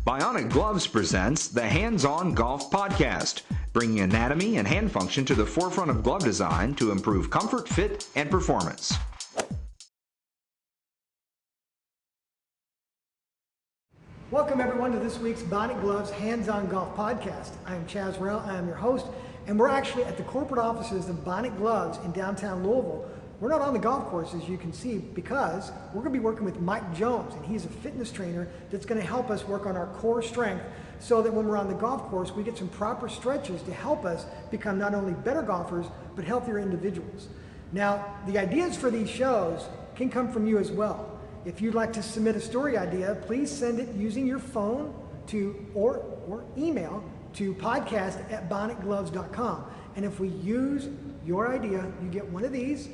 Bionic Gloves presents the Hands-On Golf Podcast, bringing anatomy and hand function to the forefront of glove design to improve comfort, fit, and performance. Welcome everyone to this week's Bionic Gloves Hands-On Golf Podcast. I am Chaz Rell, I am your host, and we're actually at the corporate offices of Bionic Gloves in downtown Louisville. We're not on the golf course, as you can see, because we're going to be working with Mike Jones, and he's a fitness trainer that's going to help us work on our core strength so that when we're on the golf course, we get some proper stretches to help us become not only better golfers, but healthier individuals. Now, the ideas for these shows can come from you as well. If you'd like to submit a story idea, please send it using your phone to or email to podcast@bionicgloves.com. And if we use your idea, you get one of these,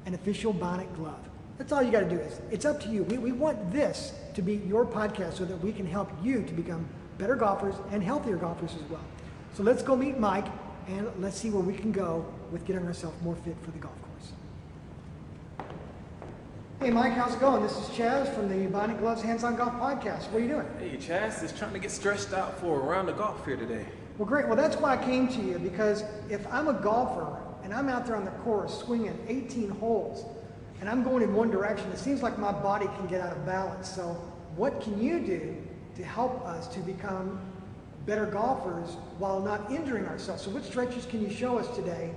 an official Bionic glove. That's all you got to do. It's up to you. We want this to be your podcast so that we can help you to become better golfers and healthier golfers as well. So let's go meet Mike and let's see where we can go with getting ourselves more fit for the golf course. Hey Mike, how's it going? This is Chaz from the Bionic Gloves Hands-On Golf Podcast. What are you doing? Hey Chaz, just trying to get stretched out for a round of golf here today. Well great, well that's why I came to you, because if I'm a golfer and I'm out there on the course swinging 18 holes and I'm going in one direction, it seems like my body can get out of balance. So what can you do to help us to become better golfers while not injuring ourselves? So what stretches can you show us today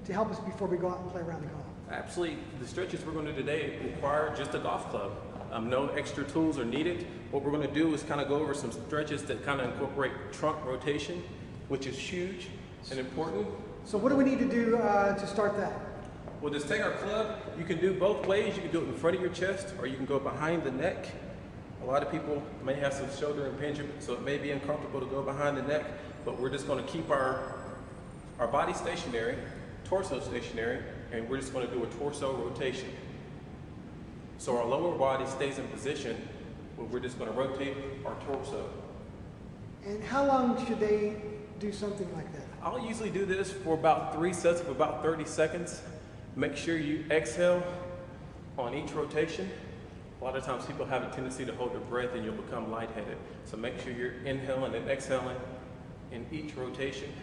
to help us before we go out and play around the golf? Absolutely. The stretches we're going to do today require just a golf club. No extra tools are needed. What we're going to do is kind of go over some stretches that kind of incorporate trunk rotation, which is huge and important. So what do we need to do to start that? We'll just take our club. You can do both ways. You can do it in front of your chest or you can go behind the neck. A lot of people may have some shoulder impingement, so it may be uncomfortable to go behind the neck, but we're just going to keep our body stationary, torso stationary, and we're just going to do a torso rotation. So our lower body stays in position, but we're just going to rotate our torso. And how long should they do something like that? I'll usually do this for about 3 sets of about 30 seconds. Make sure you exhale on each rotation. A lot of times people have a tendency to hold their breath and you'll become lightheaded. So make sure you're inhaling and exhaling in each rotation.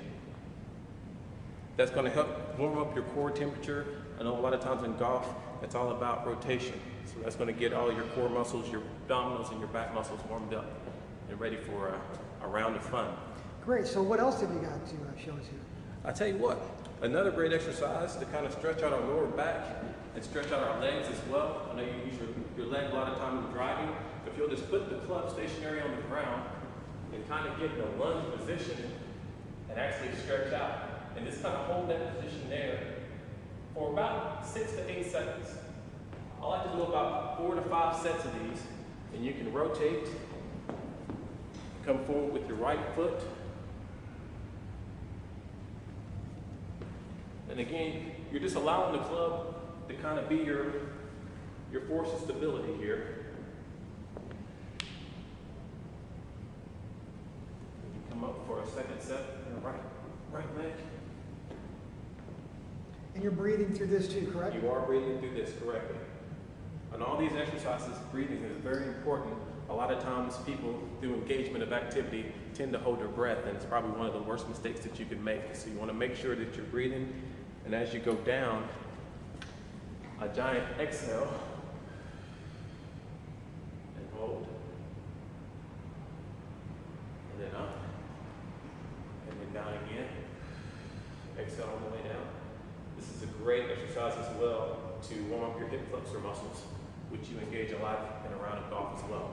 That's going to help warm up your core temperature. I know a lot of times in golf, it's all about rotation. So that's going to get all your core muscles, your abdominals and your back muscles warmed up and ready for a round of fun. Great. So what else have you got to show us here? I tell you what, another great exercise to kind of stretch out our lower back and stretch out our legs as well. I know you use your leg a lot of time in driving. If you'll just put the club stationary on the ground and kind of get in a lunge position and actually stretch out. And just kind of hold that position there for about 6 to 8 seconds. I like to do about 4 to 5 sets of these. And you can rotate, come forward with your right foot. And again, you're just allowing the club to kind of be your force of stability here. You come up for a second set, and right leg. And you're breathing through this too, correct? You are breathing through this correctly. On all these exercises, breathing is very important. A lot of times people, through engagement of activity, tend to hold their breath, and it's probably one of the worst mistakes that you can make. So you want to make sure that you're breathing, and as you go down, a giant exhale, and hold, and then up, and then down again. Exhale on the way down. This is a great exercise as well to warm up your hip flexor muscles, which you engage a lot in a round of golf as well.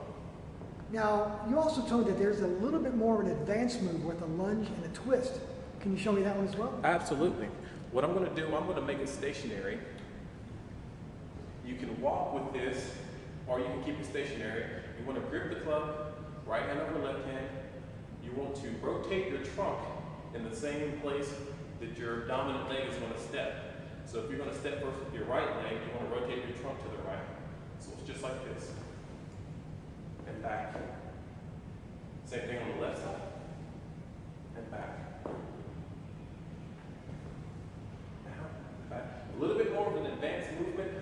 Now, you also told that there's a little bit more of an advanced move with a lunge and a twist. Can you show me that one as well? Absolutely. What I'm going to do, I'm going to make it stationary. You can walk with this, or you can keep it stationary. You want to grip the club, right hand over left hand. You want to rotate your trunk in the same place that your dominant leg is going to step. So if you're going to step first with your right leg, you want to rotate your trunk to the right. So it's just like this. And back. Same thing on the left side. And back. Now, back. A little bit more of an advanced movement.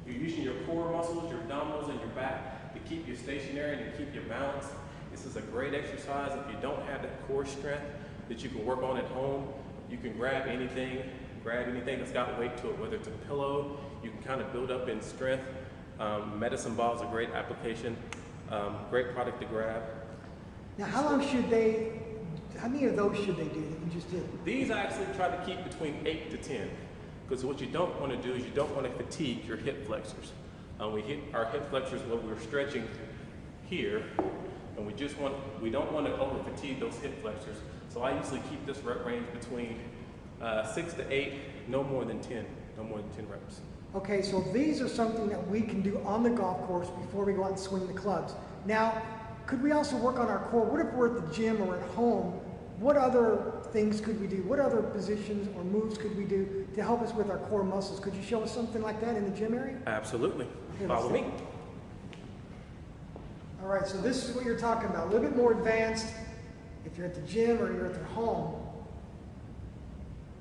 You're using your core muscles, your abdominals, and your back to keep you you stationary and to keep your balance. This is a great exercise. If you don't have that core strength that you can work on at home, you can grab anything that's got weight to it, whether it's a pillow, you can kind of build up in strength. Medicine ball is a great application, great product to grab. Now, how many of those should they do that you just did? These I actually try to keep between 8 to 10, because what you don't want to do is you don't want to fatigue your hip flexors. We hit our hip flexors when we're stretching here, and we don't want to over fatigue those hip flexors. So I usually keep this rep range between 6 to 8, no more than 10 reps. Okay, so these are something that we can do on the golf course before we go out and swing the clubs. Now, could we also work on our core? What if we're at the gym or at home? What other things could we do? What other positions or moves could we do to help us with our core muscles? Could you show us something like that in the gym area? Absolutely. Okay, follow me. All right, so this is what you're talking about. A little bit more advanced if you're at the gym or you're at the home.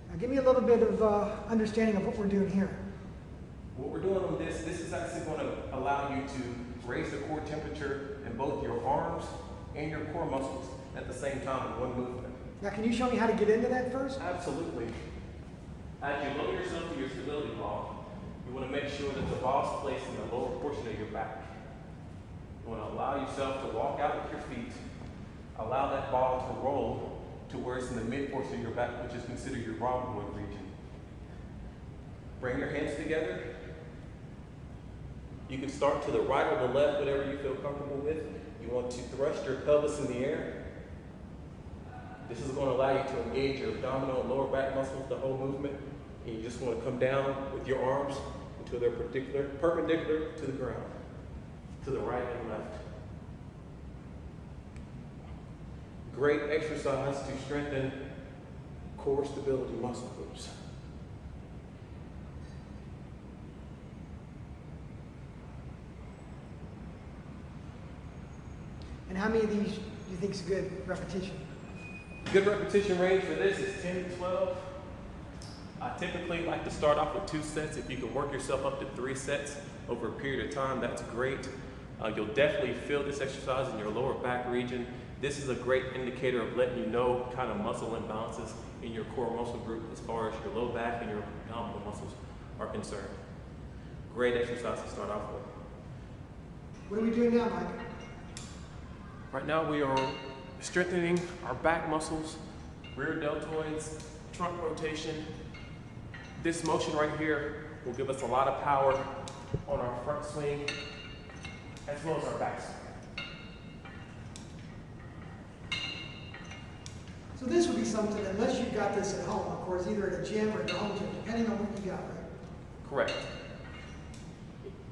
Now give me a little bit of understanding of what we're doing here. What we're doing on this is actually going to allow you to raise the core temperature in both your arms and your core muscles at the same time in one movement. Now can you show me how to get into that first? Absolutely. As you lower yourself to your stability ball, you want to make sure that the ball is placed in the lower portion of your back. You want to allow yourself to walk out with your feet, allow that ball to roll to where it's in the mid portion of your back, which is considered your rhomboid region. Bring your hands together. You can start to the right or the left, whatever you feel comfortable with. You want to thrust your pelvis in the air. This is going to allow you to engage your abdominal and lower back muscles the whole movement. And you just want to come down with your arms until they're perpendicular to the ground, to the right and left. Great exercise to strengthen core stability muscle groups. And how many of these do you think is a good repetition? Good repetition range for this is 10 to 12. I typically like to start off with 2 sets. If you can work yourself up to 3 sets over a period of time, that's great. You'll definitely feel this exercise in your lower back region. This is a great indicator of letting you know kind of muscle imbalances in your core muscle group as far as your low back and your abdominal muscles are concerned. Great exercise to start off with. What are we doing now, Mike? Right now we are strengthening our back muscles, rear deltoids, trunk rotation. This motion right here will give us a lot of power on our front swing as well as our back swing. So this would be something, unless you've got this at home, of course, either at a gym or at your home gym, depending on what you got, right? Correct.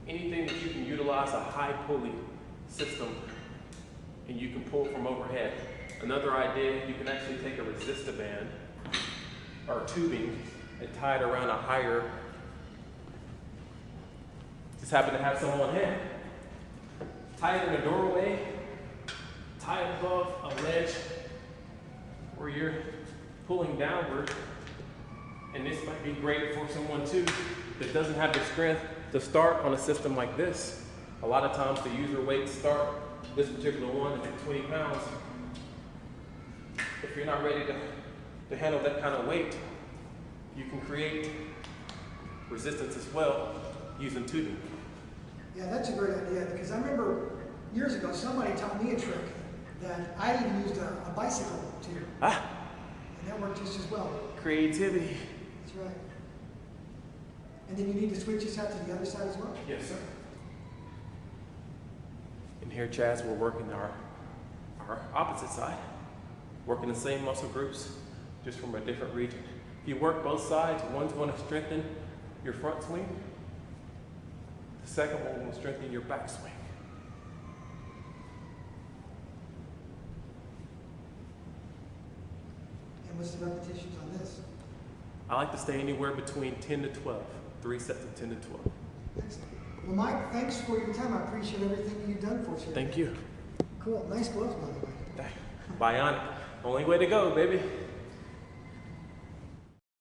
Anything that you can utilize a high pulley system and you can pull from overhead. Another idea, you can actually take a resistor band or tubing and tie it around a higher, just happen to have some on hand. Tie it in a doorway, tie it above a ledge where you're pulling downward. And this might be great for someone too that doesn't have the strength to start on a system like this. A lot of times the user weights start, this particular one at 20 pounds. If you're not ready to handle that kind of weight, you can create resistance as well using tubing. Yeah, that's a great idea, because I remember years ago somebody taught me a trick that I even used a bicycle to, and that worked just as well. Creativity. That's right. And then you need to switch this out to the other side as well? Yes, sir. And here, Chaz, we're working our opposite side, working the same muscle groups, just from a different region. If you work both sides, one's going to strengthen your front swing, the second one will strengthen your back swing. And what's the repetitions on this? I like to stay anywhere between 10 to 12, 3 sets of 10 to 12. Excellent. Well, Mike, thanks for your time. I appreciate everything you've done for us here. Thank you. Cool. Nice gloves, by the way. Bionic. Only way to go, baby.